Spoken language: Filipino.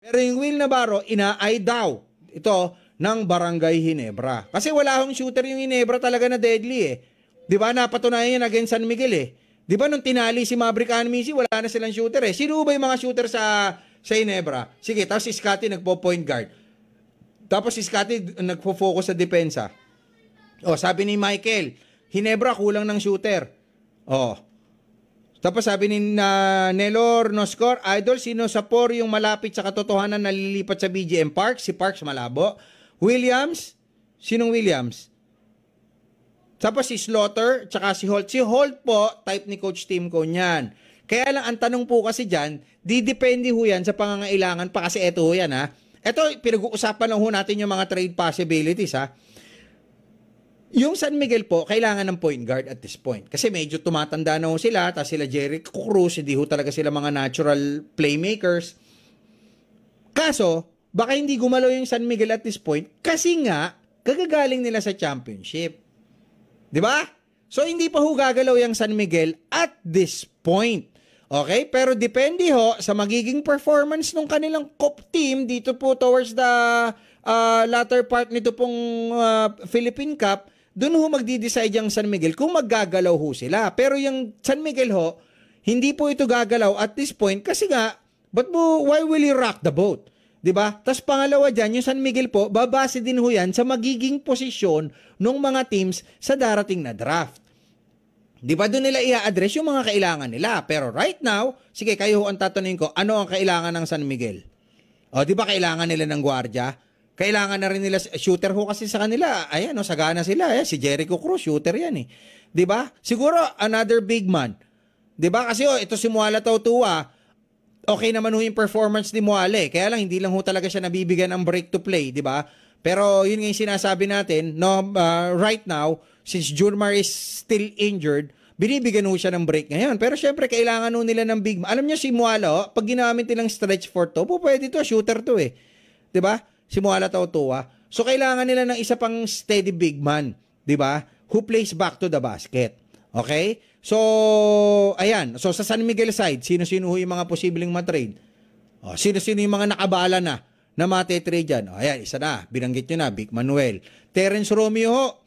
Pero yung Will Navarro, inaay daw ito ng Barangay Ginebra. Kasi wala akong shooter yung Ginebra talaga na deadly eh. Di ba? Napatunayan yan against San Miguel eh. Di ba nung tinali si Maverick Anmisi, wala na silang shooter eh. Sino ba yung mga shooter sa Ginebra? Sige, tapos si Scotty nagpo-point guard. Tapos si Scotty nagpo-focus sa depensa. O, sabi ni Michael, Ginebra kulang ng shooter. O. Tapos sabi ni Nelor Noscor, Idol, sino sa por yung malapit sa katotohanan na lilipat sa BGM Park? Si Parks malabo. Williams? Sinong Williams? Tapos si Slaughter, tsaka si Holt. Si Holt po, type ni Coach Timco niyan. Kaya lang, ang tanong po kasi dyan, didepende ho yan sa pangangailangan pa kasi eto ho yan ha. Eto, pinag-uusapan lang ho natin yung mga trade possibilities ha. Yung San Miguel po, kailangan ng point guard at this point. Kasi medyo tumatanda na ho sila, tapos sila Jericho Cruz, hindi ho talaga sila mga natural playmakers. Kaso, baka hindi gumalaw yung San Miguel at this point kasi nga, gagagaling nila sa championship. Di ba? So, hindi pa ho gagalaw yung San Miguel at this point. Okay? Pero depende ho sa magiging performance ng kanilang COP team dito po towards the latter part nito pong Philippine Cup. Doon ho magdi-decide yung San Miguel kung maggagalaw ho sila. Pero yung San Miguel ho, hindi po ito gagalaw at this point kasi nga, why will you rock the boat? Diba? Tapos pangalawa dyan, yung San Miguel po, babase din ho yan sa magiging posisyon ng mga teams sa darating na draft. Diba? Doon nila i-address yung mga kailangan nila. Pero right now, sige, kayo ho ang tatanungin ko, ano ang kailangan ng San Miguel? O, diba kailangan nila ng gwardiya? Kailangan na rin nila, shooter ho kasi sa kanila. Ayan, no, sagana sila. Si Jericho Cruz, shooter yan eh. Diba? Siguro, another big man. Diba? Kasi ito si Muala Tautua, okay naman ho yung performance ni Muale. Kaya lang, hindi lang ho talaga siya nabibigyan ng break to play, di ba? Pero yun nga yung sinasabi natin, no, right now, since Jurmar is still injured, binibigyan ho siya ng break ngayon. Pero syempre, kailangan ho nila ng big man. Alam niyo si Muala, pag ginamit nilang stretch for to, pwede to, shooter to eh. Di ba? Si Muala Tautua. So, kailangan nila ng isa pang steady big man, di ba? Who plays back to the basket. Okay? So, ayan. So, sa San Miguel side, sino-sino yung mga posibleng matrade? Sino-sino yung mga nakabala na mate-trade dyan? Ayan, isa na. Binanggit nyo na, Vic Manuel. Terence Romeo,